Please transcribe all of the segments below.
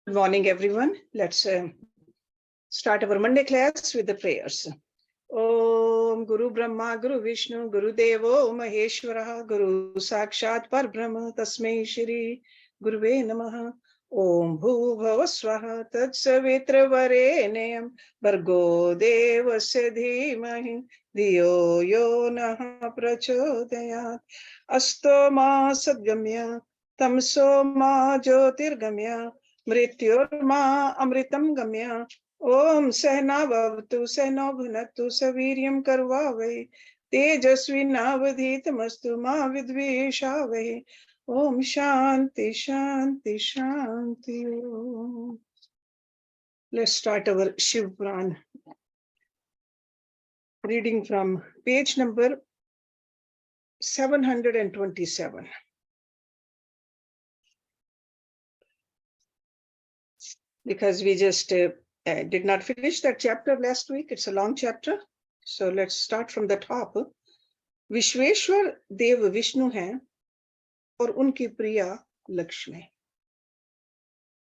Good morning, everyone. Let's start our Monday class with the prayers. Om Guru Brahma Guru Vishnu Guru Devo Maheshwara Guru Sakshat Parbrahma Tasmai Shri Guruve Namaha. Om Bhuvava Swaha Tatsavitra Varenayam Bhargo Devasya Dhimahi Dhiyo Yo Naha Prachodayat Asto Ma Sadgamya Tamso Ma Jyotirgamya Mrityurma Amritam Gamya. Om Sehna Bhavatu Sehno Bhunatu Saviryam Karvavai Tejasvinavadhitamastu Ma Vidvishavai. Om Shanti Shanti Shanti Om. Let's start our Shiv Puran. Reading from page number 727. Because we just did not finish that chapter last week. It's a long chapter. So let's start from the top. Vishweshwar देव विष्णु हैं और उनकी प्रिया Lakshmi.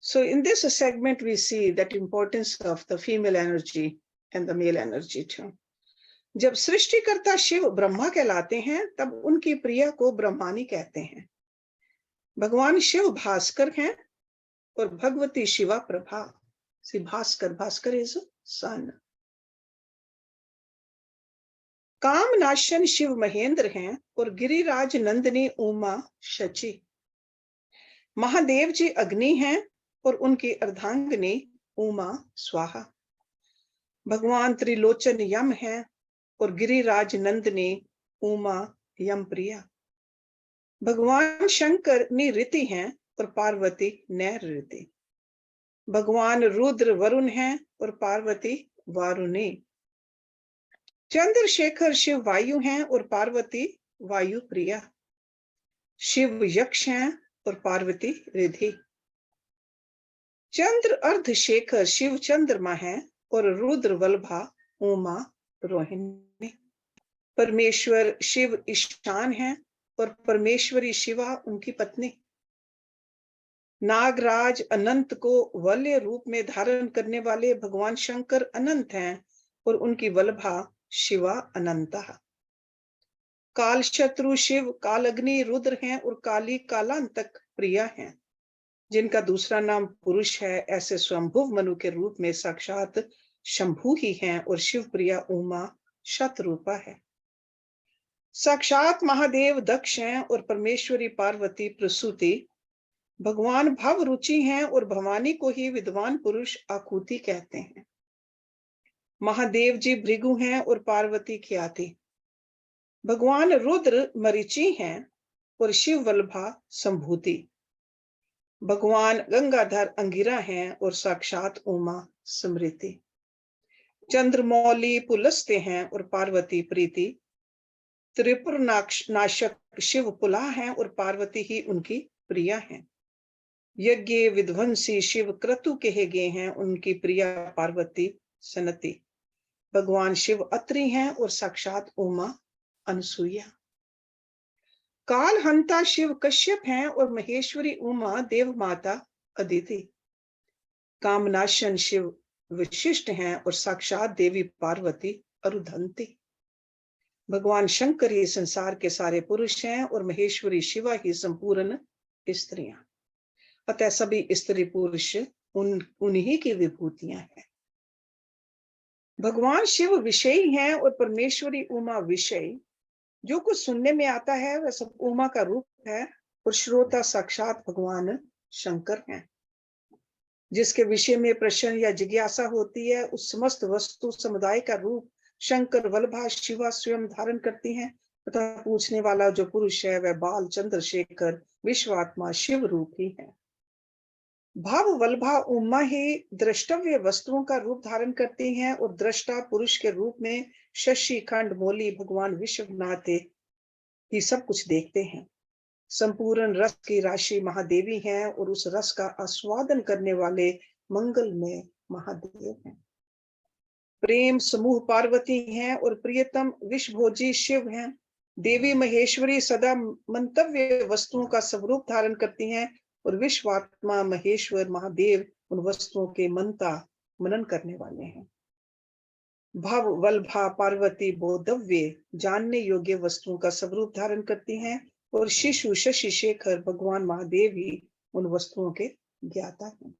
So in this segment we see that importance of the female energy and the male energy too. जब सृष्टिकर्ता शिव ब्रह्मा कहलाते हैं तब उनकी प्रिया को ब्रह्मानी कहते हैं. भगवान शिव भास्कर हैं और Bhagwati Shiva Prabha. See, Bhaskar is sun. काम नाशन शिव महेंद्र हैं और गिरिराज नंदिनी उमा शची. महादेव जी अग्नि हैं और उनकी अर्धांगिनी उमा स्वाहा. भगवान त्रिलोचन यम हैं और गिरिराज नंदिनी उमा यम प्रिया. भगवान शंकर निऋति हैं और पार्वती नैऋति. भगवान रुद्र वरुण हैं और पार्वती वारुणी. चंद्रशेखर शिव वायु हैं और पार्वती वायु प्रिया. शिव यक्ष हैं और पार्वती रिधि. चंद्र अर्धशेखर शिव चंद्रमा हैं और रुद्र वल्लभा उमा रोहिणी. परमेश्वर शिव ईशान हैं और परमेश्वरी शिवा उनकी पत्नी. नागराज अनंत को वल्य रूप में धारण करने वाले भगवान शंकर अनंत हैं और उनकी वल्लभा शिवा अनंता. काल शत्रु शिव कालग्नि रुद्र हैं और काली कालांतक प्रिया हैं. जिनका दूसरा नाम पुरुष है, ऐसे स्वयंभुव मनु के रूप में साक्षात शंभु ही हैं और शिव प्रिया उमा शतरूपा है. साक्षात महादेव दक्ष हैं और परमेश्वरी पार्वती प्रसूति. भगवान भव रुचि हैं और भवानी को ही विद्वान पुरुष आकुति कहते हैं. महादेव जी भृगु हैं और पार्वती ख्याति. भगवान रुद्र मरीचि हैं और शिव वल्लभा संभूति. भगवान गंगाधर अंगिरा हैं और साक्षात उमा स्मृति. चंद्रमौली पुलस्ते हैं और पार्वती प्रीति. त्रिपुर नाशक शिव पुला हैं और पार्वती ही उनकी प्रिया हैं. यज्ञ विध्वंसी शिव क्रतु कहे गए हैं, उनकी प्रिया पार्वती सनति. भगवान शिव अत्रि हैं और साक्षात उमा अनसुईया. काल हंता शिव कश्यप हैं और महेश्वरी उमा देव माता अदिति. कामनाशन शिव विशिष्ट हैं और साक्षात देवी पार्वती अरुधंती. भगवान शंकर ही संसार के सारे पुरुष हैं और महेश्वरी शिवा ही संपूर्ण स्त्रियां. अतः सभी स्त्री पुरुष उन्हीं की विभूतियां हैं. भगवान शिव विषयी हैं और परमेश्वरी उमा विषयी. जो कुछ सुनने में आता है वह सब उमा का रूप है और श्रोता साक्षात भगवान शंकर हैं. जिसके विषय में प्रश्न या जिज्ञासा होती है उस समस्त वस्तु समुदाय का रूप शंकर वल्लभा शिवा स्वयं धारण करती हैं. तथा पूछने वाला जो पुरुष है वह बाल चंद्रशेखर विश्वात्मा शिव रूप ही है. भाव वल्लभा उमा ही द्रष्टव्य वस्तुओं का रूप धारण करती हैं और दृष्टा पुरुष के रूप में शशि खंड मोली भगवान विश्वनाथ ही सब कुछ देखते हैं. संपूर्ण रस की राशि महादेवी हैं और उस रस का आस्वादन करने वाले मंगलमय महादेव हैं. प्रेम समूह पार्वती हैं और प्रियतम विषभोजी शिव हैं. देवी महेश्वरी सदा मंतव्य वस्तुओं का स्वरूप धारण करती हैं और विश्वात्मा महेश्वर महादेव उन वस्तुओं के मनन करने वाले हैं। भव वल्भा पार्वती बोधव्य जानने योग्य वस्तुओं का स्वरूप धारण करती हैं, और शिशु शशि शेखर भगवान महादेव ही उन वस्तुओं के ज्ञाता हैं।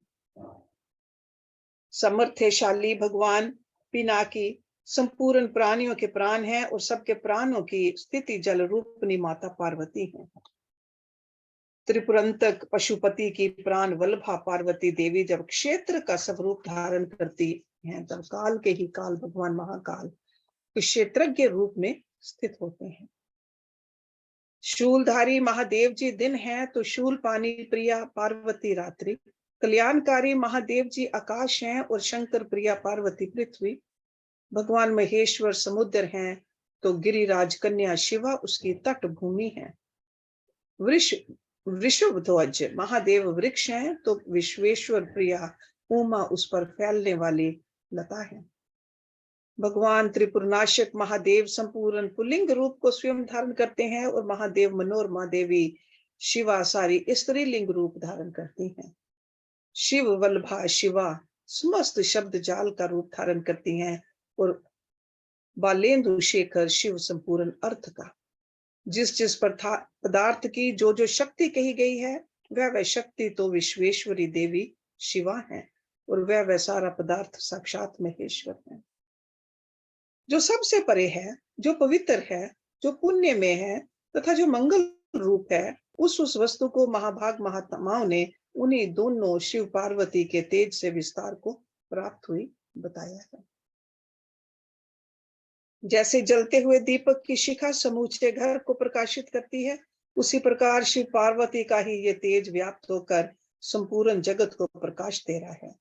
समर्थशाली भगवान पिनाकी संपूर्ण प्राणियों के प्राण हैं, और सबके प्राणों की स्थिति जल रूपनी माता पार्वती है। त्रिपुरंतक पशुपति की प्राण वल्लभा पार्वती देवी जब क्षेत्र का स्वरूप धारण करती हैं, तब काल के ही काल भगवान महाकाल क्षेत्रज्ञ रूप में स्थित होते हैं। शूलधारी महादेव जी दिन है, तो शूल पानी प्रिया पार्वती रात्रि। कल्याणकारी महादेव जी आकाश हैं, और शंकर प्रिया पार्वती पृथ्वी। भगवान महेश्वर समुद्र हैं, तो गिरिराज कन्या शिवा उसकी तट भूमि है। वृषभ ध्वज महादेव वृक्ष हैं, तो विश्वेश्वर प्रिया उमा उस पर फैलने वाली लता है। भगवान त्रिपुरनाशक महादेव संपूर्ण पुल्लिंग रूप को स्वयं धारण करते हैं, और महादेव मनोरमा देवी शिवा सारी स्त्रीलिंग रूप धारण करती हैं। शिव वल्लभा शिवा समस्त शब्द जाल का रूप धारण करती हैं, और बालेंदु शेखर शिव संपूर्ण अर्थ का। जिस पदार्थ की जो जो शक्ति कही गई है, वह शक्ति तो विश्वेश्वरी देवी शिवा है, और वह सारा पदार्थ साक्षात महेश्वर है। जो सबसे परे है, जो पवित्र है, जो पुण्य में है, तथा जो मंगल रूप है, उस वस्तु को महाभाग महात्माओं ने उन्हीं दोनों शिव पार्वती के तेज से विस्तार को प्राप्त हुई बताया है। जैसे जलते हुए दीपक की शिखा समूचे घर को प्रकाशित करती है, उसी प्रकार शिव पार्वती का ही ये तेज व्याप्त होकर संपूर्ण जगत को प्रकाश दे रहा है।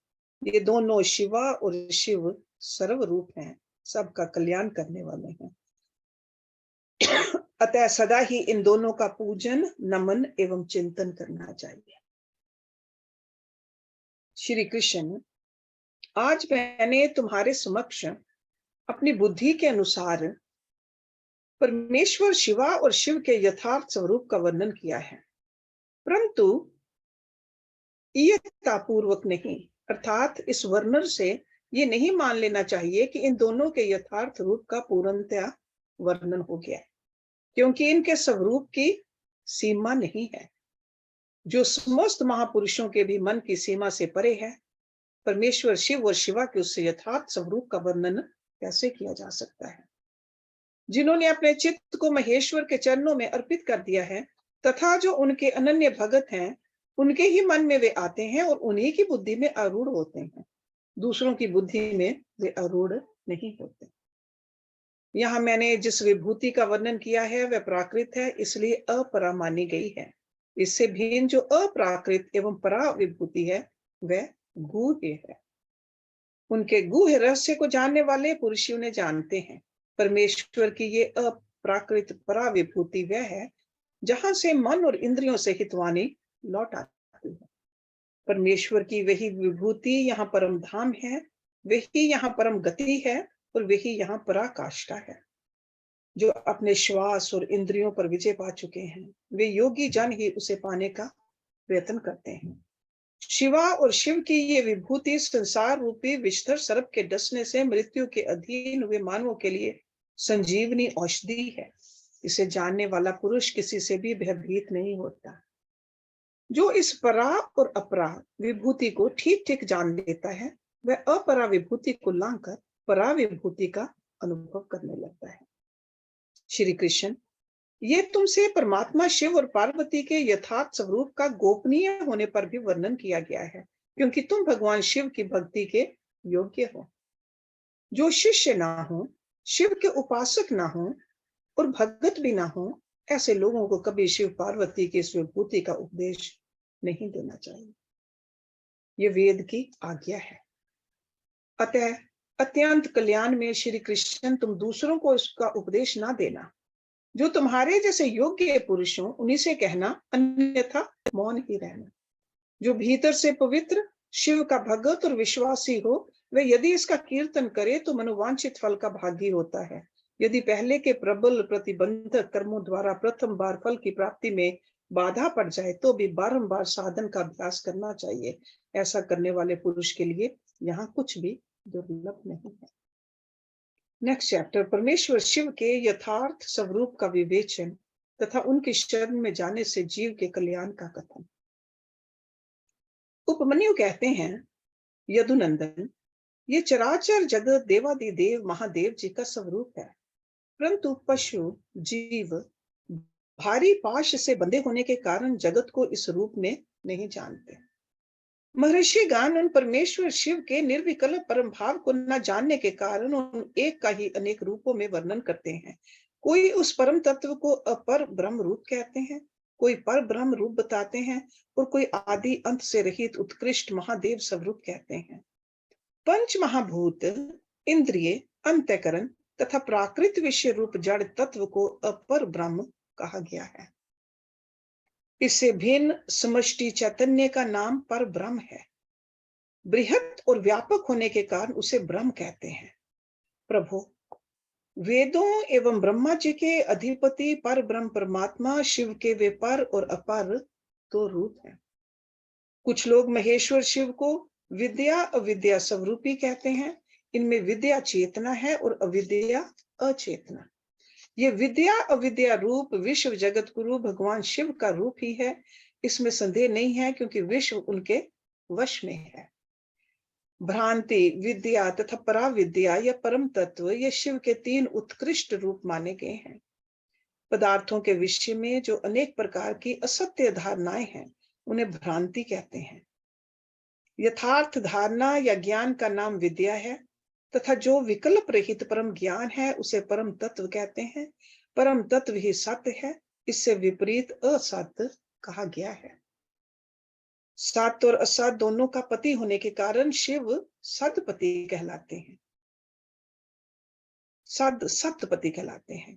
ये दोनों शिवा और शिव सर्व रूप हैं, सबका कल्याण करने वाले हैं। अतः सदा ही इन दोनों का पूजन, नमन एवं चिंतन करना चाहिए। श्री कृष्ण, आज मैंने तुम्हारे समक्ष अपनी बुद्धि के अनुसार परमेश्वर शिवा और शिव के यथार्थ स्वरूप का वर्णन किया है, परंतु पूर्वक नहीं, अर्थात इस वर्णन से ये नहीं मान लेना चाहिए कि इन दोनों के यथार्थ रूप का पूर्णतया वर्णन हो गया, क्योंकि इनके स्वरूप की सीमा नहीं है, जो समस्त महापुरुषों के भी मन की सीमा से परे है। परमेश्वर शिव और शिवा के उससे यथार्थ स्वरूप का वर्णन कैसे किया जा सकता है? जिन्होंने अपने चित्त को महेश्वर के चरणों में अर्पित कर दिया है, तथा जो उनके अनन्य भगत हैं, उनके ही मन में वे आते हैं और उन्हीं की बुद्धि में आरूढ़ होते हैं। दूसरों की बुद्धि में वे आरूढ़ नहीं होते। यहाँ मैंने जिस विभूति का वर्णन किया है वह प्राकृत है, इसलिए अपरा मानी गई है। इससे भिन्न जो अप्राकृत एवं परा विभूति है वह गूह्य है। उनके गूह्य रहस्य को जानने वाले पुरुष उन्हें जानते हैं। परमेश्वर की ये अप्राकृत परा विभूति वह है जहां से मन और इंद्रियों से हितवानी लौट आती है। परमेश्वर की वही विभूति यहाँ परम धाम है, वही यहाँ परम गति है, और वही यहाँ पराकाष्ठा है। जो अपने श्वास और इंद्रियों पर विजय पा चुके हैं, वे योगी जन ही उसे पाने का प्रयत्न करते हैं। शिवा और शिव की ये विभूति संसार रूपी विस्तर सर्प के डसने से मृत्यु के अधीन हुए मानवों के लिए संजीवनी औषधि है। इसे जानने वाला पुरुष किसी से भी भयभीत नहीं होता। जो इस परा और अपरा विभूति को ठीक ठीक जान लेता है, वह अपरा विभूति को लांघकर परा विभूति का अनुभव करने लगता है। श्री कृष्ण, ये तुमसे परमात्मा शिव और पार्वती के यथार्थ स्वरूप का गोपनीय होने पर भी वर्णन किया गया है, क्योंकि तुम भगवान शिव की भक्ति के योग्य हो। जो शिष्य ना हो, शिव के उपासक ना हो और भगत भी ना हो, ऐसे लोगों को कभी शिव पार्वती की इस विभूति का उपदेश नहीं देना चाहिए। ये वेद की आज्ञा है। अतः अत्यंत कल्याण में श्री कृष्ण, तुम दूसरों को इसका उपदेश ना देना। जो तुम्हारे जैसे योग्य पुरुष हो उन्हीं से कहना, अन्यथा मौन ही रहना। जो भीतर से पवित्र शिव का भगत और विश्वासी हो, वह यदि इसका कीर्तन करे तो मनोवांछित फल का भागी होता है। यदि पहले के प्रबल प्रतिबंधक कर्मों द्वारा प्रथम बार फल की प्राप्ति में बाधा पड़ जाए तो भी बारंबार साधन का अभ्यास करना चाहिए। ऐसा करने वाले पुरुष के लिए यहाँ कुछ भी दुर्लभ नहीं है। नेक्स्ट चैप्टर, परमेश्वर शिव के यथार्थ स्वरूप का विवेचन तथा उनकी शरण में जाने से जीव के कल्याण का कथन। उपमन्यु कहते हैं, यदुनंदन, ये चराचर जगत देवादिदेव महादेव जी का स्वरूप है, परंतु पशु जीव भारी पाश से बंधे होने के कारण जगत को इस रूप में नहीं जानते। महर्षि गान उन परमेश्वर शिव के निर्विकल्प परम भाव को न जानने के कारण उन एक का ही अनेक रूपों में वर्णन करते हैं। कोई उस परम तत्व को अपर ब्रह्म रूप कहते हैं, कोई पर ब्रह्म रूप बताते हैं, और कोई आदि अंत से रहित उत्कृष्ट महादेव स्वरूप कहते हैं। पंच महाभूत, इंद्रिय, अंतःकरण तथा प्राकृत विषय रूप जड़ तत्व को अपर ब्रह्म कहा गया है। इससे भिन्न समष्टि चैतन्य का नाम पर ब्रह्म है। बृहत और व्यापक होने के कारण उसे ब्रह्म कहते हैं। प्रभु, वेदों एवं ब्रह्मा जी के अधिपति पर ब्रह्म परमात्मा शिव के वे पर और अपर दो रूप हैं। कुछ लोग महेश्वर शिव को विद्या अविद्या स्वरूपी कहते हैं। इनमें विद्या चेतना है और अविद्या अचेतना। ये विद्या अविद्या रूप विश्व जगत गुरु भगवान शिव का रूप ही है, इसमें संदेह नहीं है, क्योंकि विश्व उनके वश में है। भ्रांति, विद्या तथा पराविद्या या परम तत्व ये शिव के तीन उत्कृष्ट रूप माने गए हैं। पदार्थों के विषय में जो अनेक प्रकार की असत्य धारणाएं हैं उन्हें भ्रांति कहते हैं। यथार्थ धारणा या ज्ञान का नाम विद्या है, तथा जो विकल्प रहित परम ज्ञान है उसे परम तत्व कहते हैं। परम तत्व ही सत्य है, इससे विपरीत असत्य कहा गया है। सत्य और असत्य दोनों का पति होने के कारण शिव सतपति कहलाते हैं, सप्तपति कहलाते हैं।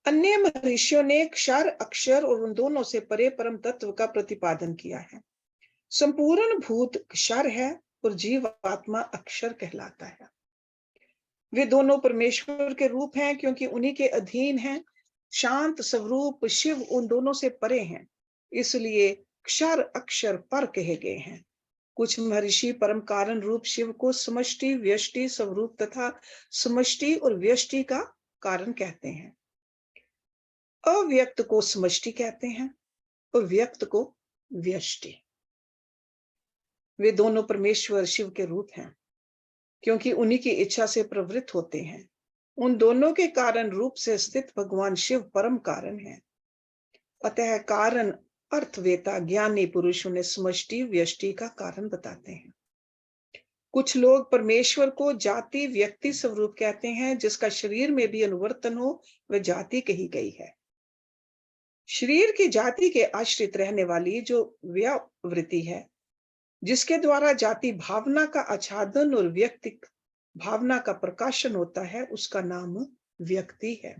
अन्य महर्षियों ने क्षर अक्षर और उन दोनों से परे परम तत्व का प्रतिपादन किया है। संपूर्ण भूत क्षर है और जीवात्मा अक्षर कहलाता है। वे दोनों परमेश्वर के रूप हैं, क्योंकि उन्हीं के अधीन हैं। शांत स्वरूप शिव उन दोनों से परे हैं, इसलिए क्षर अक्षर पर कहे गए हैं। कुछ महर्षि परम कारण रूप शिव को समष्टि व्यष्टि स्वरूप तथा समष्टि और व्यष्टि का कारण कहते हैं। अव्यक्त को समष्टि कहते हैं और व्यक्त को व्यष्टि। वे दोनों परमेश्वर शिव के रूप हैं, क्योंकि उन्हीं की इच्छा से प्रवृत्त होते हैं। उन दोनों के कारण रूप से स्थित भगवान शिव परम कारण है। अतः कारण अर्थवेता ज्ञानी पुरुष उन्हें समष्टि व्यष्टि का कारण बताते हैं। कुछ लोग परमेश्वर को जाति व्यक्ति स्वरूप कहते हैं, जिसका शरीर में भी अनुवर्तन हो वह जाति कही गई है। शरीर की जाति के आश्रित रहने वाली जो व्यावृत्ति है, जिसके द्वारा जाति भावना का आच्छादन और व्यक्ति भावना का प्रकाशन होता है, उसका नाम व्यक्ति है।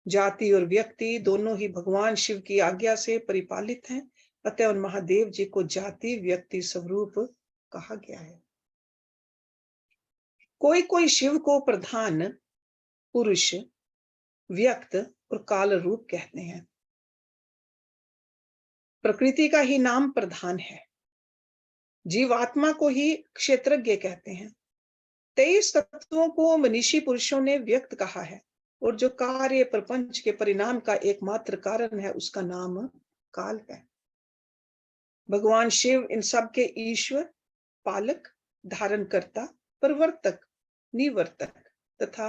जाति और व्यक्ति दोनों ही भगवान शिव की आज्ञा से परिपालित हैं, अतः उन महादेव जी को जाति व्यक्ति स्वरूप कहा गया है। कोई कोई शिव को प्रधान पुरुष, व्यक्त और काल रूप कहते हैं। प्रकृति का ही नाम प्रधान है। जीवात्मा को ही क्षेत्रज्ञ कहते हैं। 23 तत्वों को मनीषी पुरुषों ने व्यक्त कहा है, और जो कार्य प्रपंच के परिणाम का एकमात्र कारण है उसका नाम काल है। भगवान शिव इन सब के ईश्वर, पालक, धारणकर्ता, प्रवर्तक, निवर्तक तथा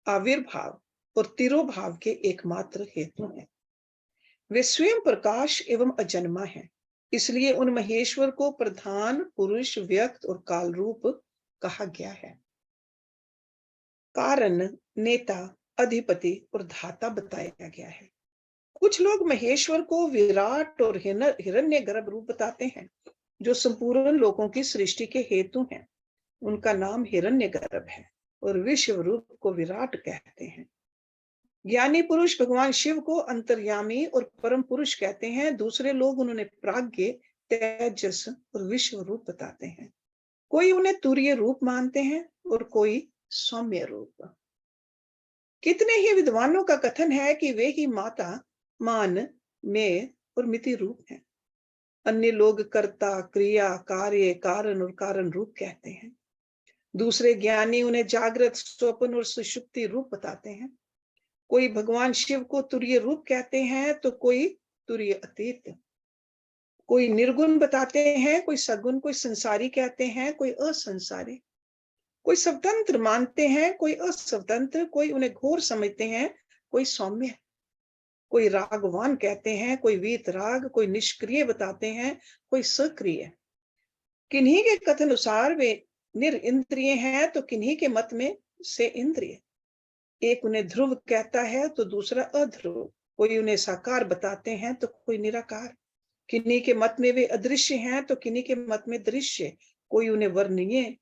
आविर्भाव और तिरोभाव के एकमात्र हेतु हैं। वे स्वयं प्रकाश एवं अजन्मा हैं, इसलिए उन महेश्वर को प्रधान पुरुष, व्यक्त और काल रूप कहा गया है। कारण, नेता, अधिपति और धाता बताया गया है। कुछ लोग महेश्वर को विराट और हिरण्यगर्भ रूप बताते हैं, जो संपूर्ण लोगों की सृष्टि के हेतु हैं। उनका नाम हिरण्यगर्भ है और विश्व रूप को विराट कहते हैं। ज्ञानी पुरुष भगवान शिव को अंतर्यामी और परम पुरुष कहते हैं। दूसरे लोग उन्होंने प्राज्ञ, तेजस और विश्व रूप बताते हैं। कोई उन्हें तुरीय रूप मानते हैं और कोई सौम्य रूप। कितने ही विद्वानों का कथन है कि वे ही माता, मान, में और मिति रूप हैं। अन्य लोग कर्ता, क्रिया, कार्य, कारण और कारण रूप कहते हैं। दूसरे ज्ञानी उन्हें जागृत, स्वप्न और सुषुप्ति रूप बताते हैं। कोई भगवान शिव को तुरीय रूप कहते हैं तो कोई तुरीय अतीत। कोई निर्गुण बताते हैं, कोई सगुण, कोई संसारी कहते हैं, कोई असंसारी। कोई स्वतंत्र मानते हैं, कोई अस्वतंत्र। कोई उन्हें घोर समझते हैं, कोई सौम्य। कोई रागवान कहते हैं, कोई वीतराग। कोई निष्क्रिय बताते हैं, कोई सक्रिय। किन्हीं के कथन अनुसार वे निरिंद्रिय हैं तो किन्हीं के मत में से इंद्रिय। एक उन्हें ध्रुव कहता है तो दूसरा अध्रुव। कोई उन्हें साकार बताते हैं तो कोई निराकार। किन्हीं के मत में वे अदृश्य हैं तो किन्हीं के मत में दृश्य। कोई उन्हें वर्णनीय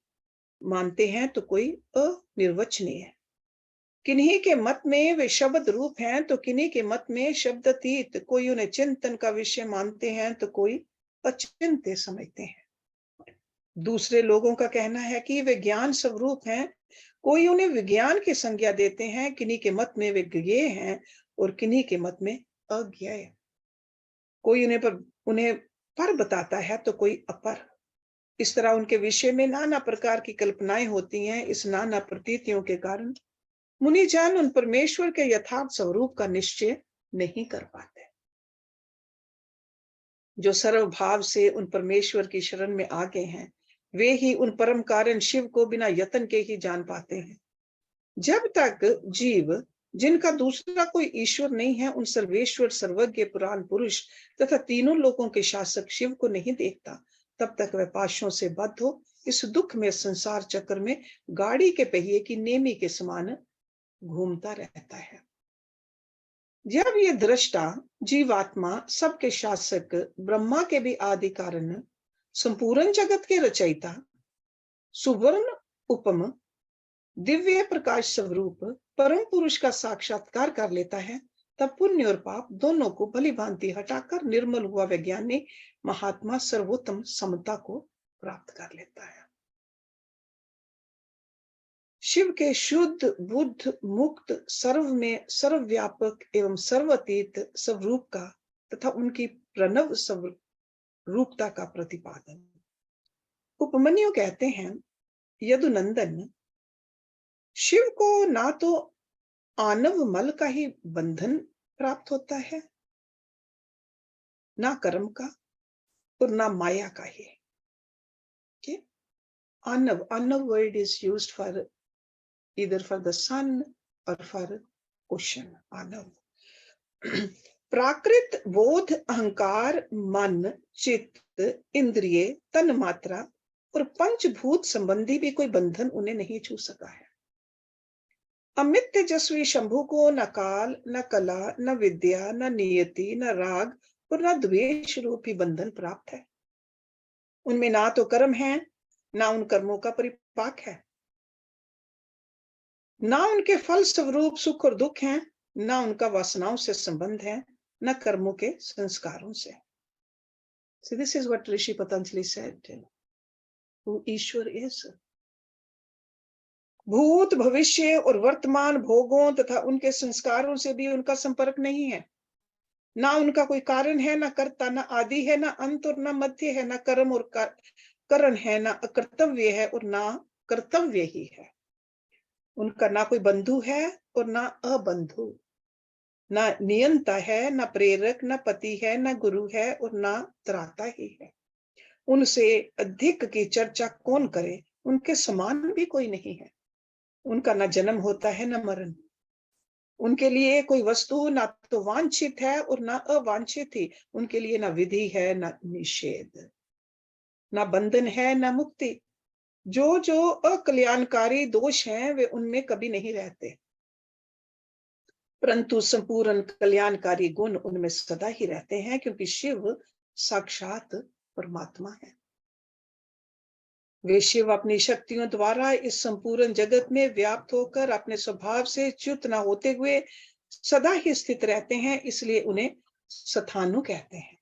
मानते हैं तो कोई अनिर्वचनीय। किन्हीं के मत में वे शब्द रूप हैं तो किन्हीं के मत में शब्दातीत। कोई उन्हें चिंतन का विषय मानते हैं तो कोई अचिंत्य समझते हैं। दूसरे लोगों का कहना है कि वे ज्ञान स्वरूप हैं। कोई उन्हें विज्ञान की संज्ञा देते हैं। किन्हीं के मत में वे ज्ञेय हैं और किन्हीं के मत में अज्ञेय। कोई उन्हें पर बताता है तो कोई अपर। इस तरह उनके विषय में नाना प्रकार की कल्पनाएं होती हैं। इस नाना प्रतीतियों के कारण मुनि जान उन परमेश्वर के यथार्थ स्वरूप का निश्चय नहीं कर पाते। जो सर्व भाव से उन परमेश्वर की शरण में आ गए हैं, वे ही उन परम कारण शिव को बिना यत्न के ही जान पाते हैं। जब तक जीव, जिनका दूसरा कोई ईश्वर नहीं है, उन सर्वेश्वर, सर्वज्ञ, पुराण पुरुष तथा तीनों लोकों के शासक शिव को नहीं देखता, तब तक वह पाशों से बद्ध हो इस दुख में संसार चक्र में गाड़ी के पहिए की नेमी के समान घूमता रहता है। जब ये दृष्टा, जीवात्मा, सबके शासक, ब्रह्मा के भी आदि कारण, संपूर्ण जगत के रचयिता, सुवर्ण उपम, दिव्य प्रकाश स्वरूप परम पुरुष का साक्षात्कार कर लेता है, तब पुण्य और पाप दोनों को भली भांति हटाकर निर्मल हुआ वैज्ञानिक महात्मा सर्वोत्तम समता को प्राप्त कर लेता है। शिव के शुद्ध, बुद्ध, मुक्त, सर्व में सर्वव्यापक एवं सर्वातीत स्वरूप का तथा उनकी प्रणव स्वरूपता का प्रतिपादन। उपमन्यु कहते हैं, यदुनंदन, शिव को ना तो आनव मल का ही बंधन प्राप्त होता है, ना कर्म का और ना माया का ही। Arnav word is used for either for the sun or for ocean. Arnav. प्राकृत बोध, अहंकार, मन, चित्त, इंद्रिय, तन मात्रा और पंचभूत संबंधी भी कोई बंधन उन्हें नहीं छू सका है। अमित तेजस्वी शंभु को न काल, न कला, न विद्या, न नियति, न राग और न द्वेष रूपी बंधन प्राप्त है। उनमें ना तो कर्म है, ना उन कर्मों का परिपाक है, ना उनके फल स्वरूप सुख और दुख हैं, ना उनका वासनाओं से संबंध है, न कर्मों के संस्कारों से। So this is what Rishi Patanjali said, who Ishwar is. भूत, भविष्य और वर्तमान भोगों तथा उनके संस्कारों से भी उनका संपर्क नहीं है। ना उनका कोई कारण है, ना कर्ता, ना आदि है, ना अंत और ना मध्य है, ना कर्म और करण है, ना अकर्तव्य है और ना कर्तव्य ही है। उनका ना कोई बंधु है और ना अबंधु, ना नियंता है, ना प्रेरक, ना पति है, ना गुरु है और ना त्राता ही है। उनसे अधिक की चर्चा कौन करे, उनके समान भी कोई नहीं है। उनका ना जन्म होता है, ना मरण। उनके लिए कोई वस्तु ना तो वांछित है और ना अवांछित ही। उनके लिए ना विधि है, ना निषेध, ना बंधन है, ना मुक्ति। जो जो अकल्याणकारी दोष हैं, वे उनमें कभी नहीं रहते, परंतु संपूर्ण कल्याणकारी गुण उनमें सदा ही रहते हैं, क्योंकि शिव साक्षात परमात्मा है। वे शिव अपनी शक्तियों द्वारा इस संपूर्ण जगत में व्याप्त होकर अपने स्वभाव से च्युत न होते हुए सदा ही स्थित रहते हैं, इसलिए उन्हें सथानु कहते हैं।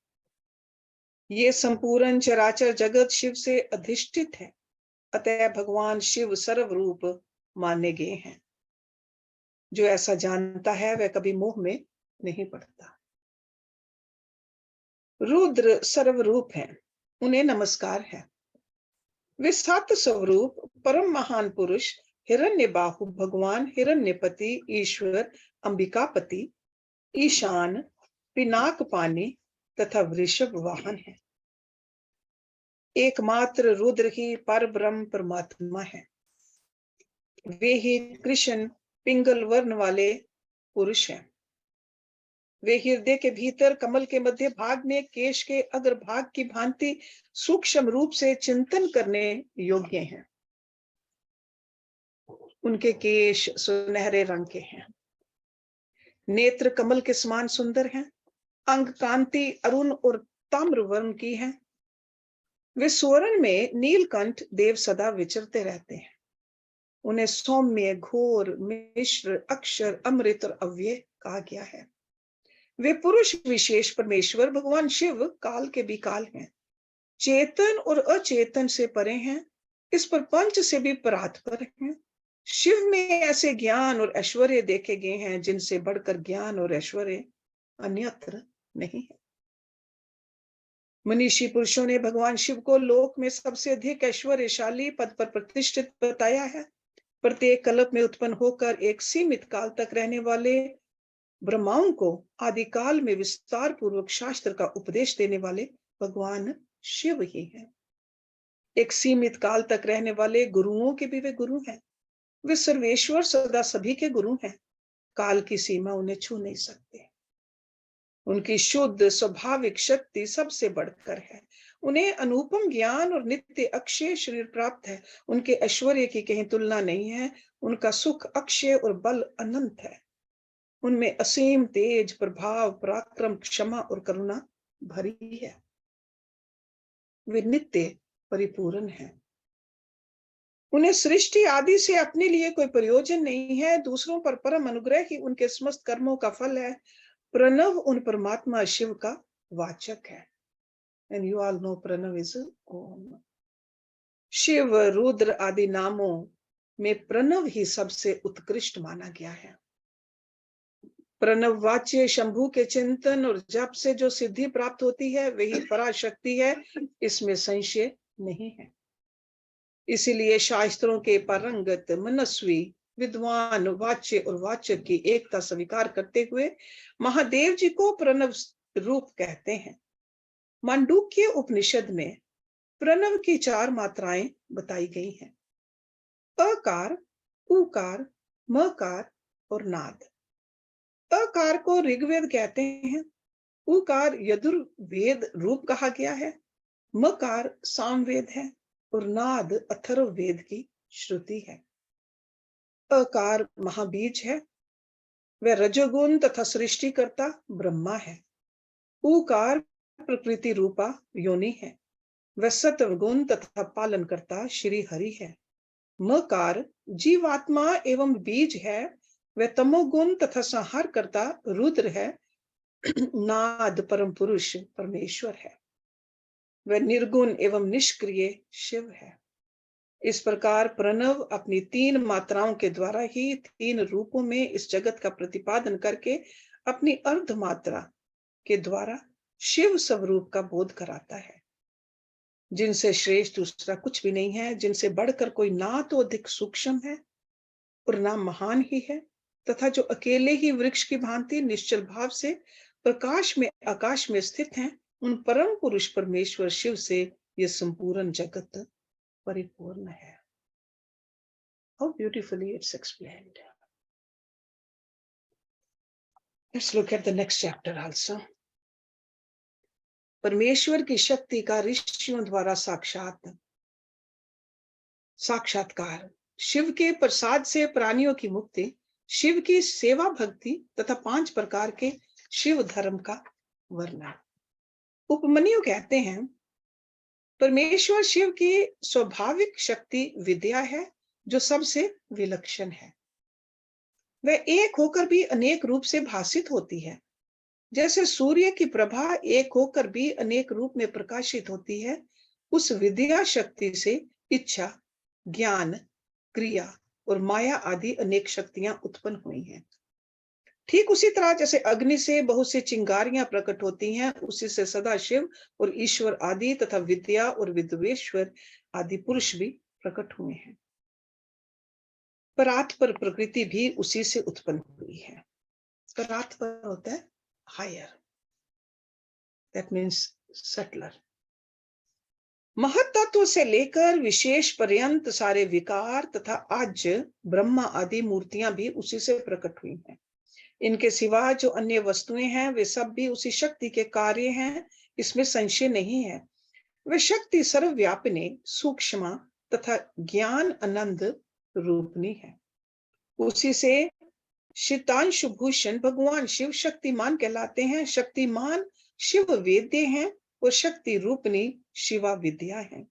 ये संपूर्ण चराचर जगत शिव से अधिष्ठित है, अतः भगवान शिव सर्वरूप माने गए हैं। जो ऐसा जानता है वह कभी मोह में नहीं पड़ता। रुद्र सर्वरूप हैं, उन्हें नमस्कार है। वे सात स्वरूप परम महान पुरुष हिरण्यबाहु भगवान हिरण्यपति ईश्वर अंबिकापति ईशान पिनाक पानी तथा वृषभ वाहन है। एकमात्र रुद्र ही पर ब्रह्म परमात्मा है। वे ही कृष्ण पिंगल वर्ण वाले पुरुष हैं। वे हृदय के भीतर कमल के मध्य भाग में केश के अग्रभाग की भांति सूक्ष्म रूप से चिंतन करने योग्य हैं। उनके केश सुनहरे रंग के हैं, नेत्र कमल के समान सुंदर हैं, अंग कांति अरुण और ताम्र वर्ण की है। वे स्वर्ण में नीलकंठ देव सदा विचरते रहते हैं। उन्हें सौम्य घोर मिश्र अक्षर अमृत और अव्यय कहा गया है। वे पुरुष विशेष परमेश्वर भगवान शिव काल के भी काल हैं, चेतन और अचेतन से परे हैं, इस प्रपंच से भी परात्पर हैं। शिव में ऐसे ज्ञान और ऐश्वर्य देखे गए हैं जिनसे बढ़कर ज्ञान और ऐश्वर्य अन्यत्र नहीं है। मनीषी पुरुषों ने भगवान शिव को लोक में सबसे अधिक ऐश्वर्यशाली पद पर प्रतिष्ठित बताया है। प्रत्येक कल्प में उत्पन्न होकर एक सीमित काल तक रहने वाले ब्रह्माओं को आदिकाल में विस्तार पूर्वक शास्त्र का उपदेश देने वाले भगवान शिव ही हैं। एक सीमित काल तक रहने वाले गुरुओं के भी वे गुरु हैं। वे सर्वेश्वर सदा सभी के गुरु हैं। काल की सीमा उन्हें छू नहीं सकते। उनकी शुद्ध स्वाभाविक शक्ति सबसे बढ़कर है। उन्हें अनुपम ज्ञान और नित्य अक्षय शरीर प्राप्त है। उनके ऐश्वर्य की कहीं तुलना नहीं है। उनका सुख अक्षय और बल अनंत है। उनमें असीम तेज प्रभाव पराक्रम क्षमा और करुणा भरी है। वे नित्य परिपूर्ण हैं। उन्हें सृष्टि आदि से अपने लिए कोई प्रयोजन नहीं है। दूसरों पर परम अनुग्रह ही उनके समस्त कर्मों का फल है। प्रणव उन परमात्मा शिव का वाचक है। And you all know Pranav is Om. Shiva Rudra आदि नामों में प्रणव ही सबसे उत्कृष्ट माना गया है। प्रणव वाच्य शंभु के चिंतन और जप से जो सिद्धि प्राप्त होती है वही पराशक्ति है, इसमें संशय नहीं है। इसीलिए शास्त्रों के पारंगत मनस्वी विद्वान वाच्य और वाचक की एकता स्वीकार करते हुए महादेव जी को प्रणव रूप कहते हैं। मांडूक्य उपनिषद में प्रणव की 4 मात्राएं बताई गई हैं: अकार, उकार, मकार और नाद। अकार को ऋग्वेद कहते हैं, उकार यजुर्वेद रूप कहा गया है, मकार सामवेद है और नाद अथर्ववेद की श्रुति है। अकार महाबीज है, वह रजोगुण तथा सृष्टिकर्ता ब्रह्मा है। उकार प्रकृति रूपा योनि है, वह सत्वगुण तथा पालनकर्ता श्री हरि है। मकार जीवात्मा एवं बीज है, वह तमोगुण तथा संहार करता रुद्र है। नाद परम पुरुष परमेश्वर है, वह निर्गुण एवं निष्क्रिय शिव है। इस प्रकार प्रणव अपनी 3 मात्राओं के द्वारा ही 3 रूपों में इस जगत का प्रतिपादन करके अपनी अर्ध मात्रा के द्वारा शिव स्वरूप का बोध कराता है, जिनसे श्रेष्ठ दूसरा कुछ भी नहीं है, जिनसे बढ़कर कोई ना तो अधिक सूक्ष्म है और ना महान ही है, तथा जो अकेले ही वृक्ष की भांति निश्चल भाव से प्रकाश में आकाश में स्थित हैं। उन परम पुरुष परमेश्वर शिव से यह संपूर्ण जगत परिपूर्ण है। How beautifully it's explained. Let's look at the next chapter also. परमेश्वर की शक्ति का ऋषियों द्वारा साक्षात्कार, शिव के प्रसाद से प्राणियों की मुक्ति, शिव की सेवा भक्ति तथा 5 प्रकार के शिव धर्म का वर्णन। उपमन्यु कहते हैं, परमेश्वर शिव की स्वाभाविक शक्ति विद्या है जो सबसे विलक्षण है। वह एक होकर भी अनेक रूप से भासित होती है। जैसे सूर्य की प्रभा एक होकर भी अनेक रूप में प्रकाशित होती है, उस विद्या शक्ति से इच्छा, ज्ञान, क्रिया और माया आदि अनेक शक्तियां उत्पन्न हुई हैं। ठीक उसी तरह जैसे अग्नि से बहुत सी चिंगारियां प्रकट होती हैं, उसी से सदाशिव और ईश्वर आदि तथा विद्या और विद्वेश्वर आदि पुरुष भी प्रकट हुए हैं। परात्पर प्रकृति भी उसी से उत्पन्न हुई है। परात्पर होता है हायर, दैट मीन्स सटलर। महत्त्व से लेकर विशेष पर्यंत सारे विकार तथा आज ब्रह्मा आदि मूर्तियां भी उसी से प्रकट हुई हैं। इनके सिवा जो अन्य वस्तुएं हैं वे सब भी उसी शक्ति के कार्य हैं, इसमें संशय नहीं है। वे शक्ति सर्वव्यापिनी, सूक्ष्म तथा ज्ञान आनंद रूपनी है। उसी से शितांशु भूषण भगवान शिव शक्तिमान कहलाते हैं। शक्तिमान शिव वेद्य हैं और शक्ति रूपनी शिवा विद्या है।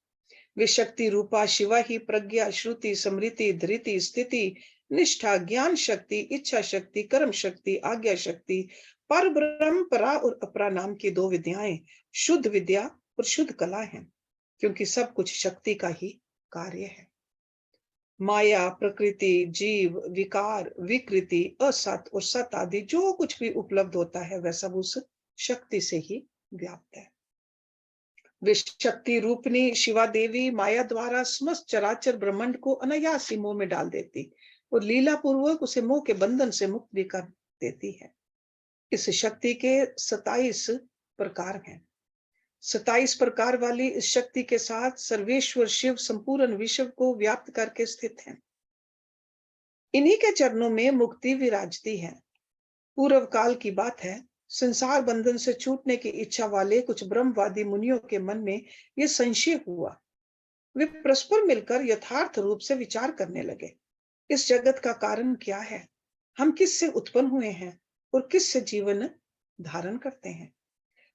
वे शक्ति रूपा शिवा ही प्रज्ञा, श्रुति, स्मृति, धृति, स्थिति, निष्ठा, ज्ञान शक्ति, इच्छा शक्ति, कर्म शक्ति, आज्ञा शक्ति, पर ब्रह्म परा और अपरा नाम की दो विद्याएं शुद्ध विद्या और शुद्ध कला हैं, क्योंकि सब कुछ शक्ति का ही कार्य है। माया, प्रकृति, जीव, विकार, विकृति, असत और सत आदि जो कुछ भी उपलब्ध होता है वह सब उस शक्ति से ही व्याप्त है। वे शक्ति रूपनी शिवा देवी माया द्वारा समस्त चराचर ब्रह्मांड को अनायास ही मोह में डाल देती और लीला पूर्वक उसे मोह के बंधन से मुक्त भी कर देती है। इस शक्ति के 27 प्रकार हैं। 27 प्रकार वाली इस शक्ति के साथ सर्वेश्वर शिव संपूर्ण विश्व को व्याप्त करके स्थित है। इन्हीं के चरणों में मुक्ति विराजती है। पूर्व काल की बात है, संसार बंधन से छूटने की इच्छा वाले कुछ ब्रह्मवादी मुनियों के मन में यह संशय हुआ। वे परस्पर मिलकर यथार्थ रूप से विचार करने लगे, इस जगत का कारण क्या है, हम किससे उत्पन्न हुए हैं और किससे जीवन धारण करते हैं,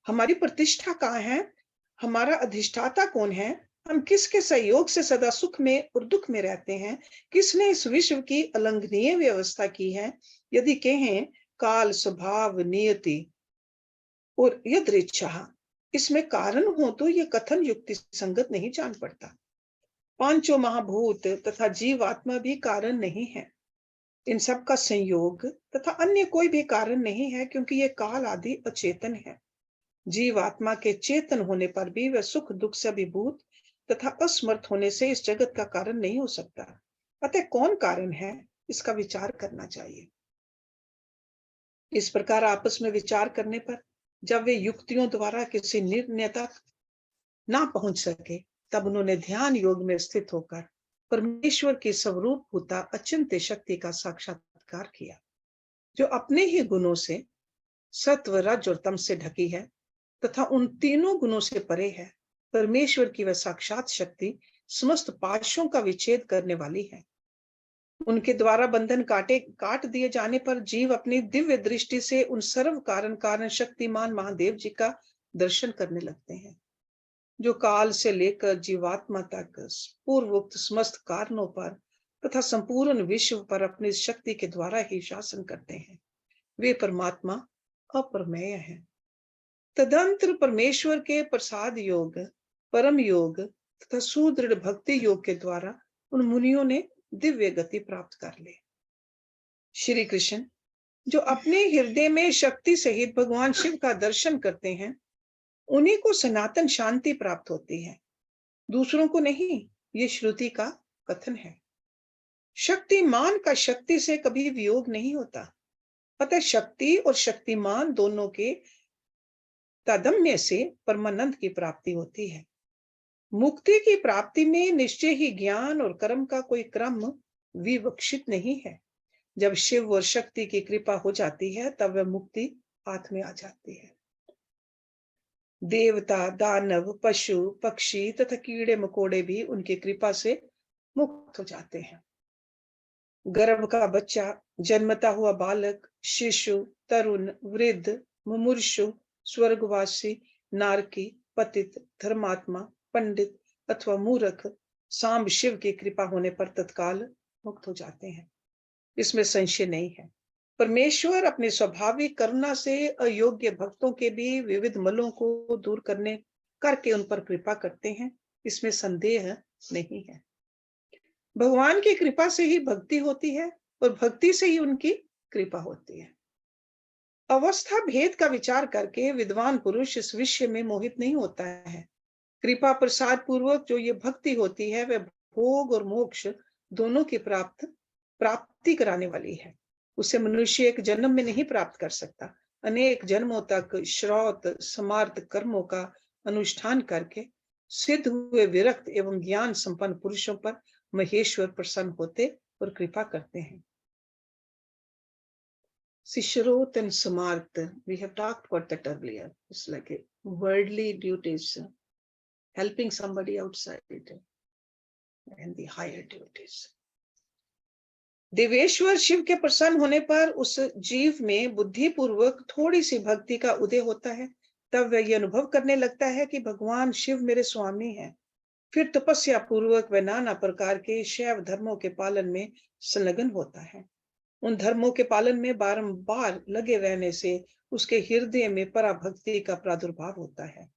हमारी प्रतिष्ठा कहाँ है, हमारा अधिष्ठाता कौन है, हम किसके सहयोग से सदा सुख में और दुख में रहते हैं, किसने इस विश्व की अलंघनीय व्यवस्था की है। यदि कहें काल, स्वभाव, नियति और यदृच्छा इसमें कारण हो तो यह कथन युक्ति संगत नहीं जान पड़ता। पांचों महाभूत तथा जीवात्मा भी कारण नहीं है। इन सब का संयोग तथा अन्य कोई भी कारण नहीं है, क्योंकि ये काल आदि अचेतन है। जीवात्मा के चेतन होने पर भी वह सुख दुख से अभिभूत तथा असमर्थ होने से इस जगत का कारण नहीं हो सकता। अतः कौन कारण है, इसका विचार करना चाहिए। इस प्रकार आपस में विचार करने पर जब वे युक्तियों द्वारा किसी निर्णय तक ना पहुंच सके, तब उन्होंने ध्यान योग में स्थित होकर परमेश्वर की स्वरूप होता अचिंत्य शक्ति का साक्षात्कार किया, जो अपने ही गुणों से सत्व, रज और तम से ढकी है तथा उन तीनों गुणों से परे है। परमेश्वर की वह साक्षात शक्ति समस्त पाशों का विच्छेद करने वाली है। उनके द्वारा बंधन काट दिए जाने पर जीव अपनी दिव्य दृष्टि से उन सर्व कारण शक्तिमान महादेव जी का दर्शन करने लगते हैं, जो काल से लेकर जीवात्मा तक पूर्वोक्त समस्त कारणों पर तथा संपूर्ण विश्व पर अपनी शक्ति के द्वारा ही शासन करते हैं। वे परमात्मा अप्रमेय है। तदंतर परमेश्वर के प्रसाद योग, परम योग तथा सुदृढ़ भक्ति योग के द्वारा उन मुनियों ने दिव्य गति प्राप्त कर ली। श्री कृष्ण जो अपने हृदय में शक्ति सहित भगवान शिव का दर्शन करते हैं, उन्हीं को सनातन शांति प्राप्त होती है, दूसरों को नहीं। ये श्रुति का कथन है। शक्तिमान का शक्ति से कभी वियोग नहीं होता। अतः शक्ति और शक्तिमान दोनों के तादम्य से परमानंद की प्राप्ति होती है। मुक्ति की प्राप्ति में निश्चय ही ज्ञान और कर्म का कोई क्रम विवक्षित नहीं है। जब शिव और शक्ति की कृपा हो जाती है, तब वह मुक्ति हाथ में आ जाती है। देवता, दानव, पशु, पक्षी तथा कीड़े मकोड़े भी उनकी कृपा से मुक्त हो जाते हैं। गर्भ का बच्चा, जन्मता हुआ बालक, शिशु, तरुण, वृद्ध, मुमूर्षु, स्वर्गवासी, नारकी, पतित, धर्मात्मा, पंडित अथवा मूर्ख, सांब शिव की कृपा होने पर तत्काल मुक्त हो जाते हैं, इसमें संशय नहीं है। परमेश्वर अपने स्वाभाविक करुणा से अयोग्य भक्तों के भी विविध मलों को दूर करके उन पर कृपा करते हैं, इसमें संदेह नहीं है। भगवान की कृपा से ही भक्ति होती है और भक्ति से ही उनकी कृपा होती है। अवस्था भेद का विचार करके विद्वान पुरुष इस विषय में मोहित नहीं होता है। कृपा प्रसाद पूर्वक जो ये भक्ति होती है वह भोग और मोक्ष दोनों की प्राप्ति कराने वाली है। उसे मनुष्य एक जन्म में नहीं प्राप्त कर सकता। अनेक जन्मों तक श्रौत समार्थ कर्मों का अनुष्ठान करके सिद्ध हुए विरक्त एवं ज्ञान संपन्न पुरुषों पर महेश्वर प्रसन्न होते और कृपा करते हैं। Sishrot and Samarth, we have talked about that earlier. It's like a worldly duties, helping somebody outside, and the higher duties. देवेश्वर शिव के प्रसन्न होने पर उस जीव में बुद्धि पूर्वक थोड़ी सी भक्ति का उदय होता है। तब वह यह अनुभव करने लगता है कि भगवान शिव मेरे स्वामी हैं। फिर तपस्या पूर्वक वह नाना प्रकार के शैव धर्मों के पालन में संलग्न होता है। उन धर्मों के पालन में बारंबार लगे रहने से उसके हृदय में पराभक्ति का प्रादुर्भाव होता है।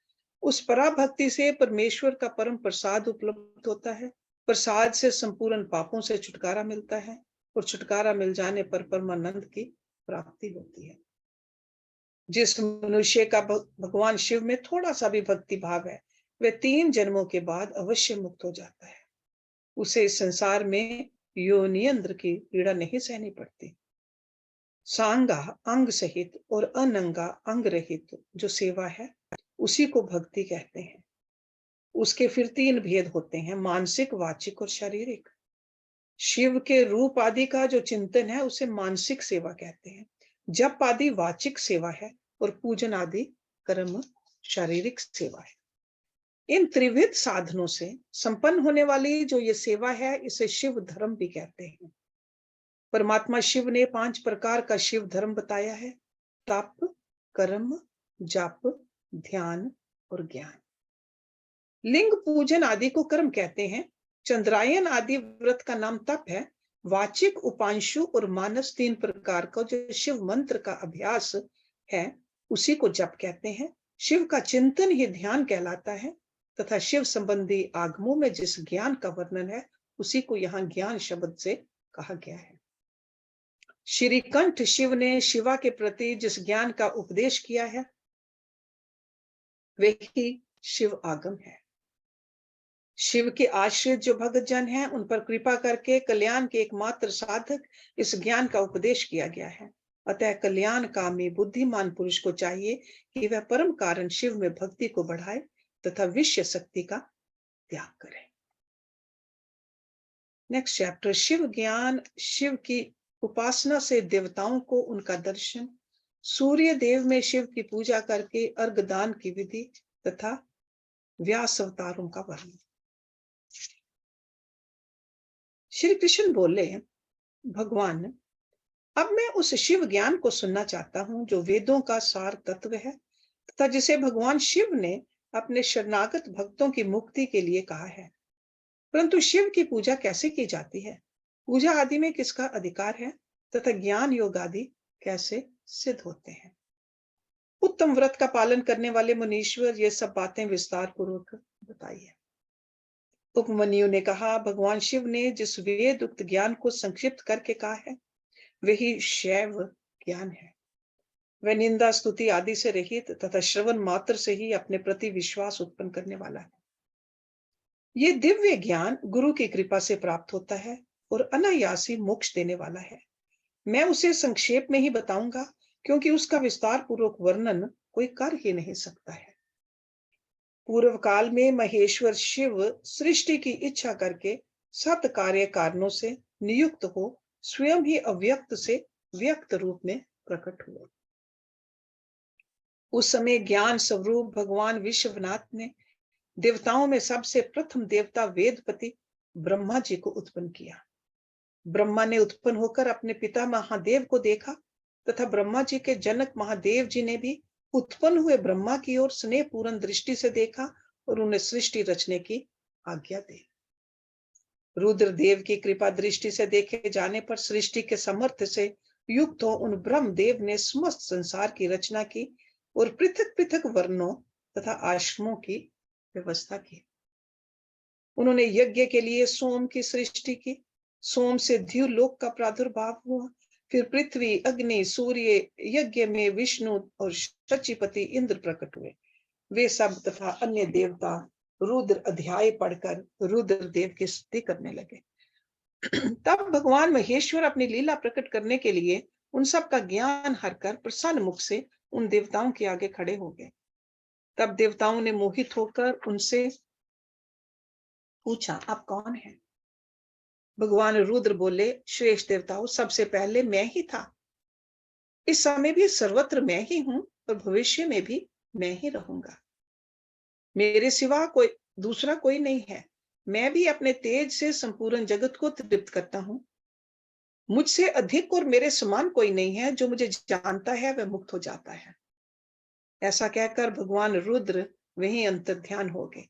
उस पराभक्ति से परमेश्वर का परम प्रसाद उपलब्ध होता है। प्रसाद से संपूर्ण पापों से छुटकारा मिलता है और छुटकारा मिल जाने पर परमानंद की प्राप्ति होती है। जिस मनुष्य का भगवान शिव में थोड़ा सा भी भक्ति भाव है वह 3 जन्मों के बाद अवश्य मुक्त हो जाता है। उसे इस संसार में योनियंत्र की पीड़ा नहीं सहनी पड़ती। सांगा अंग सहित और अनंगा अंग रहित जो सेवा है उसी को भक्ति कहते हैं। उसके फिर 3 भेद होते हैं, मानसिक, वाचिक और शारीरिक। शिव के रूप आदि का जो चिंतन है उसे मानसिक सेवा कहते हैं। जप आदि वाचिक सेवा है और पूजन आदि कर्म शारीरिक सेवा है। इन त्रिविध साधनों से संपन्न होने वाली जो ये सेवा है इसे शिव धर्म भी कहते हैं। परमात्मा शिव ने 5 प्रकार का शिव धर्म बताया है, तप, कर्म, जप, ध्यान और ज्ञान। लिंग पूजन आदि को कर्म कहते हैं। चंद्रायन आदि व्रत का नाम तप है। वाचिक, उपांशु और मानस 3 प्रकार का जो शिव मंत्र का अभ्यास है उसी को जप कहते हैं। शिव का चिंतन ही ध्यान कहलाता है तथा शिव संबंधी आगमों में जिस ज्ञान का वर्णन है उसी को यहाँ ज्ञान शब्द से कहा गया है। श्री कंठ शिव ने शिवा के प्रति जिस ज्ञान का उपदेश किया है वही शिव आगम है। शिव के आश्रित जो भक्त जन हैं उन पर कृपा करके कल्याण के एकमात्र साधक इस ज्ञान का उपदेश किया गया है। अतः कल्याण कामी बुद्धिमान पुरुष को चाहिए कि वह परम कारण शिव में भक्ति को बढ़ाए तथा विषय शक्ति का त्याग करे। नेक्स्ट चैप्टर, शिव ज्ञान। शिव की उपासना से देवताओं को उनका दर्शन, सूर्य देव में शिव की पूजा करके अर्घदान की विधि तथा व्यास अवतारों का वर्णन। श्री कृष्ण बोले, भगवान अब मैं उस शिव ज्ञान को सुनना चाहता हूं जो वेदों का सार तत्व है तथा जिसे भगवान शिव ने अपने शरणागत भक्तों की मुक्ति के लिए कहा है। परंतु शिव की पूजा कैसे की जाती है, पूजा आदि में किसका अधिकार है तथा ज्ञान योग आदि कैसे सिद्ध होते हैं। उत्तम व्रत का पालन करने वाले मुनीश्वर ये सब बातें विस्तार पूर्वक बताइए। उपमन्यु ने कहा, भगवान शिव ने जिस वेद उक्त ज्ञान को संक्षिप्त करके कहा है वही शैव ज्ञान है। वह निंदा स्तुति आदि से रहित तथा श्रवण मात्र से ही अपने प्रति विश्वास उत्पन्न करने वाला है। ये दिव्य ज्ञान गुरु की कृपा से प्राप्त होता है और अनायासी मोक्ष देने वाला है। मैं उसे संक्षेप में ही बताऊंगा क्योंकि उसका विस्तार पूर्वक वर्णन कोई कर ही नहीं सकता है। पूर्व काल में महेश्वर शिव सृष्टि की इच्छा करके 7 कार्य कारणों से नियुक्त हो स्वयं ही अव्यक्त से व्यक्त रूप में प्रकट हुए। उस समय ज्ञान स्वरूप भगवान विश्वनाथ ने देवताओं में सबसे प्रथम देवता वेदपति ब्रह्मा जी को उत्पन्न किया। ब्रह्मा ने उत्पन्न होकर अपने पिता महादेव को देखा तथा ब्रह्मा जी के जनक महादेव जी ने भी उत्पन्न हुए ब्रह्मा की ओर स्नेह पूर्ण दृष्टि से देखा और उन्हें सृष्टि रचने की आज्ञा दी। रुद्रदेव की कृपा दृष्टि से देखे जाने पर सृष्टि के समर्थ से युक्त हो उन ब्रह्मदेव ने समस्त संसार की रचना की और पृथक पृथक वर्णों तथा आश्रमों की व्यवस्था की। उन्होंने यज्ञ के लिए सोम की सृष्टि की। सोम से द्युलोक का प्रादुर्भाव हुआ। फिर पृथ्वी, अग्नि, सूर्य, यज्ञ में विष्णु और शचीपति इंद्र प्रकट हुए। वे सब तथा अन्य देवता रुद्र अध्याय पढ़कर रुद्र देव की स्तुति करने लगे। तब भगवान महेश्वर अपनी लीला प्रकट करने के लिए उन सब का ज्ञान हरकर प्रसन्न मुख से उन देवताओं के आगे खड़े हो गए। तब देवताओं ने मोहित होकर उनसे पूछा, आप कौन हैं? भगवान रुद्र बोले, श्रेष्ठ देवताओं, सबसे पहले मैं ही था, इस समय भी सर्वत्र मैं ही हूं और भविष्य में भी मैं ही रहूंगा। मेरे सिवा कोई दूसरा कोई नहीं है। मैं भी अपने तेज से संपूर्ण जगत को तृप्त करता हूं। मुझसे अधिक और मेरे समान कोई नहीं है। जो मुझे जानता है वह मुक्त हो जाता है। ऐसा कहकर भगवान रुद्र वहीं अंतर्ध्यान हो गए।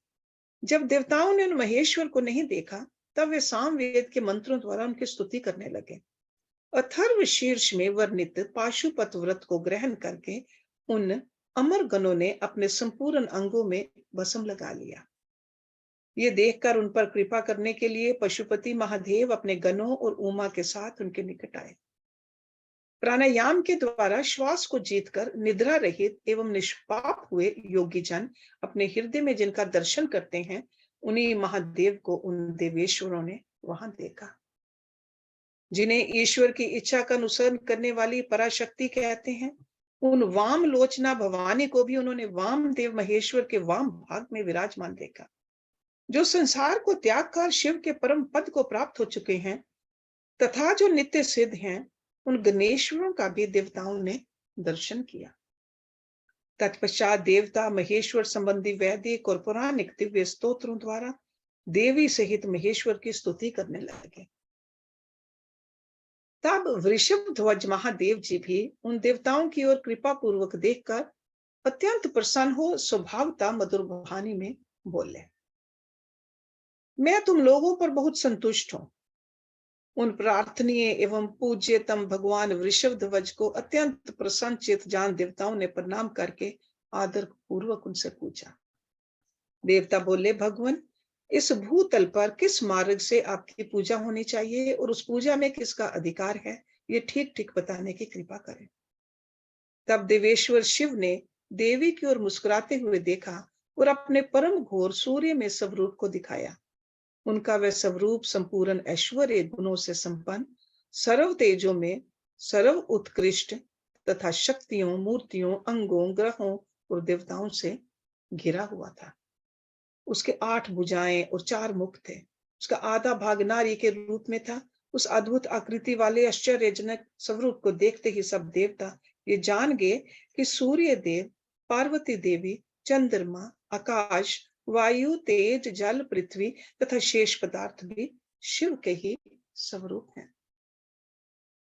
जब देवताओं ने उन महेश्वर को नहीं देखा, तब वे सामवेद के मंत्रों द्वारा उनकी स्तुति करने लगे। अथर्व शीर्ष में वर्णित पाशुपत व्रत को ग्रहण करके उन अमर गणों ने अपने संपूर्ण अंगों में भस्म लगा लिया। ये देखकर उन पर कृपा करने के लिए पशुपति महादेव अपने गणों और उमा के साथ उनके निकट आए। प्राणायाम के द्वारा श्वास को जीतकर निद्रा रहित एवं निष्पाप हुए योगी जन अपने हृदय में जिनका दर्शन करते हैं, उन्हीं महादेव को उन देवेश्वरों ने वहां देखा। जिन्हें ईश्वर की इच्छा का अनुसरण करने वाली पराशक्ति कहते हैं, उन वाम लोचना भवानी को भी उन्होंने वाम देव महेश्वर के वाम भाग में विराजमान देखा। जो संसार को त्याग कर शिव के परम पद को प्राप्त हो चुके हैं तथा जो नित्य सिद्ध हैं, उन गणेश्वरों का भी देवताओं ने दर्शन किया। तत्पश्चात देवता महेश्वर संबंधी वैदिक और पौराणिक दिव्य स्तोत्रों द्वारा देवी सहित महेश्वर की स्तुति करने लगे। तब वृषभ ध्वज महादेव जी भी उन देवताओं की ओर कृपा पूर्वक देखकर अत्यंत प्रसन्न हो स्वभावता मधुर वाणी में बोले, मैं तुम लोगों पर बहुत संतुष्ट हूं। उन प्रार्थनीय एवं पूज्यतम भगवान वृषभ ध्वज को अत्यंत प्रसन्नचित जान देवताओं ने प्रणाम करके आदर पूर्वक उनसे पूछा। देवता बोले, भगवान, इस भूतल पर किस मार्ग से आपकी पूजा होनी चाहिए और उस पूजा में किसका अधिकार है, ये ठीक ठीक बताने की कृपा करें। तब देवेश्वर शिव ने देवी की ओर मुस्कुराते हुए देखा और अपने परम घोर सूर्य में स्वरूप को दिखाया। उनका वह स्वरूप संपूर्ण ऐश्वर्य गुणों से संपन्न, सर्व तेजों में सर्व उत्कृष्ट तथा शक्तियों, मूर्तियों, अंगों, ग्रहों और देवताओं से घिरा हुआ था। उसके 8 भुजाएं और 4 मुख थे। उसका आधा भाग नारी के रूप में था। उस अद्भुत आकृति वाले आश्चर्यजनक स्वरूप को देखते ही सब देवता ये जान गए कि सूर्य देव, पार्वती देवी, चंद्रमा, आकाश, वायु, तेज, जल, पृथ्वी तथा शेष पदार्थ भी शिव के ही स्वरूप हैं।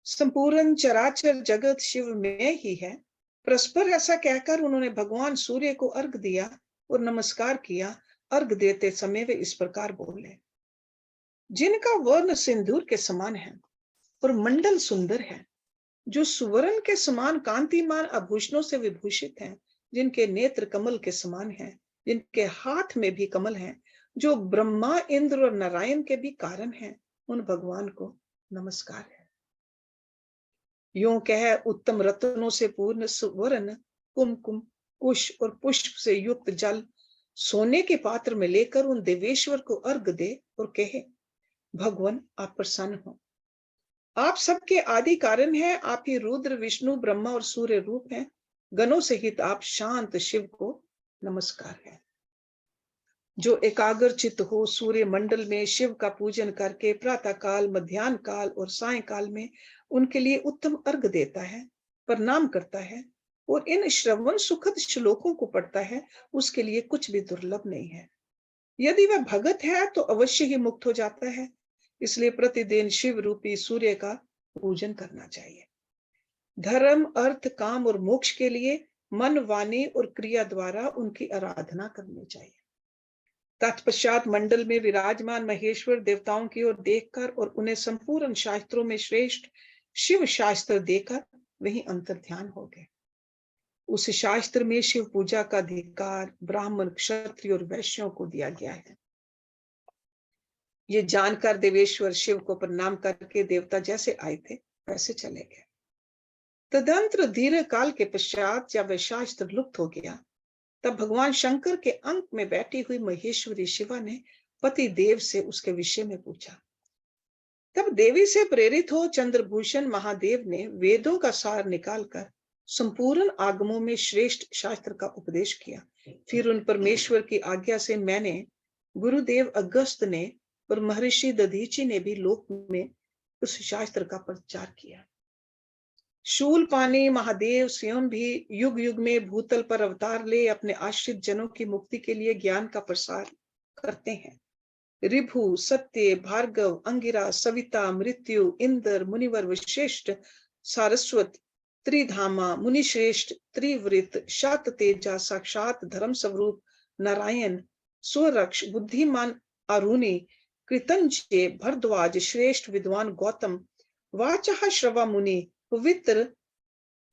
संपूर्ण चराचर जगत शिव में ही है। परस्पर ऐसा कहकर उन्होंने भगवान सूर्य को अर्घ दिया और नमस्कार किया। अर्घ देते समय वे इस प्रकार बोले, जिनका वर्ण सिंदूर के समान है और मंडल सुंदर है, जो सुवर्ण के समान कांतिमान आभूषणों से विभूषित हैं, जिनके नेत्र कमल के समान हैं, जिनके हाथ में भी कमल हैं, जो ब्रह्मा, इंद्र और नारायण के भी कारण हैं, उन भगवान को नमस्कार है। यूं कह उत्तम रत्नों से पूर्ण सुवर्ण, कुमकुम, कुश और पुष्प से युक्त जल सोने के पात्र में लेकर उन देवेश्वर को अर्घ दे और कहे, भगवान, आप प्रसन्न हो। आप सबके आदि कारण हैं। आप ही रुद्र, विष्णु, ब्रह्मा और सूर्य रूप हैं। गणों सहित आप शांत शिव को नमस्कार है। जो एकाग्र चित्त हो सूर्य मंडल में शिव का पूजन करके प्रातः काल, मध्यान्ह काल और सायंकाल में उनके लिए उत्तम अर्घ देता है, प्रणाम करता है और इन श्रवण सुखद श्लोकों को पढ़ता है, उसके लिए कुछ भी दुर्लभ नहीं है। यदि वह भगत है तो अवश्य ही मुक्त हो जाता है। इसलिए प्रतिदिन शिव रूपी सूर्य का पूजन करना चाहिए। धर्म, अर्थ, काम और मोक्ष के लिए मन, वाणी और क्रिया द्वारा उनकी आराधना करनी चाहिए। तत्पश्चात मंडल में विराजमान महेश्वर देवताओं की ओर देखकर और उन्हें संपूर्ण शास्त्रों में श्रेष्ठ शिव शास्त्र देकर वहीं अंतर्ध्यान हो गए। उस शास्त्र में शिव पूजा का अधिकार ब्राह्मण, क्षत्रिय और वैश्यों को दिया गया है। ये जानकर देवेश्वर शिव को प्रणाम करके देवता जैसे आए थे वैसे चले गए। तदंतर दीर्घ काल के पश्चात जब वह शास्त्र लुप्त हो गया, तब भगवान शंकर के अंक में बैठी हुई महेश्वरी शिवा ने पति देव से उसके विषय में पूछा। तब देवी से प्रेरित हो चंद्रभूषण महादेव ने वेदों का सार निकालकर संपूर्ण आगमों में श्रेष्ठ शास्त्र का उपदेश किया। फिर उन परमेश्वर की आज्ञा से मैंने, गुरुदेव अगस्त ने और महर्षि दधीची ने भी लोक में उस शास्त्र का प्रचार किया। शूलपाणी महादेव स्वयं भी युग युग में भूतल पर अवतार ले अपने आश्रित जनों की मुक्ति के लिए ज्ञान का प्रसार करते हैं। ऋभु, सत्य, भार्गव, अंगिरा, सविता, मृत्यु, इंद्र, मुनिवर वशिष्ठ, सारस्वत, त्रिधामा, मुनिश्रेष्ठ, त्रिवृत, शात तेजा, साक्षात धर्म स्वरूप नारायण, स्वरक्ष, बुद्धिमान अरुणि, कृतंजय, भरद्वाज, श्रेष्ठ विद्वान गौतम, वाचः श्रवा मुनि, पवित्र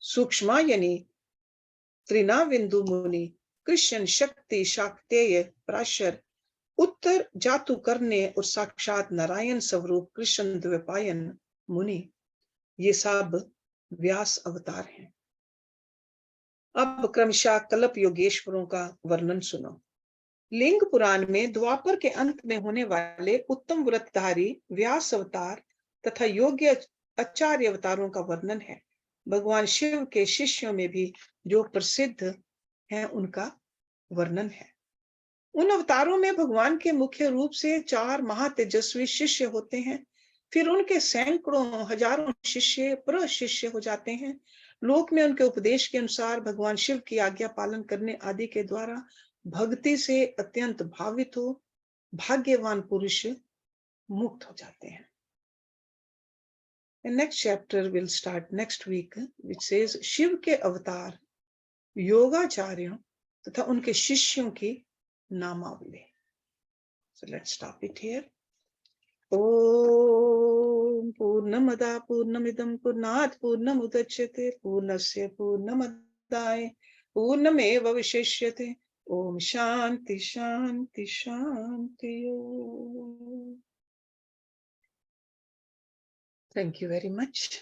सूक्ष्मायनी, त्रिनाविंदु मुनि, कृष्ण, शक्ति, शाक्तेय, पराशर, उत्तर जातु करने और साक्षात नारायण स्वरूप कृष्ण द्वैपायन मुनि, ये सब व्यास अवतार हैं। अब क्रमशः कल्प योगेश्वरों का वर्णन सुनो। लिंग पुराण में द्वापर के अंत में होने वाले उत्तम व्रतधारी व्यास अवतार तथा योग्य आचार्य अवतारों का वर्णन है। भगवान शिव के शिष्यों में भी जो प्रसिद्ध हैं उनका वर्णन है। उन अवतारों में भगवान के मुख्य रूप से 4 महातेजस्वी शिष्य होते हैं। फिर उनके सैकड़ों हजारों शिष्य प्रशिष्य हो जाते हैं। लोक में उनके उपदेश के अनुसार भगवान शिव की आज्ञा पालन करने आदि के द्वारा भक्ति से अत्यंत भावित हो भाग्यवान पुरुष मुक्त हो जाते हैं। The next chapter will start next week, which says Shiv के अवतार, योगाचार्यों तथा उनके शिष्यों की नामावली। So let's stop it here. ओम पूर्णमदा पूर्णमिदं पूर्णात् पूर्णमुदच्यते पूर्णस्य पूर्णमदाय पूर्णमेवावशिष्यते। ओम शांति शांति शांति। Thank you very much.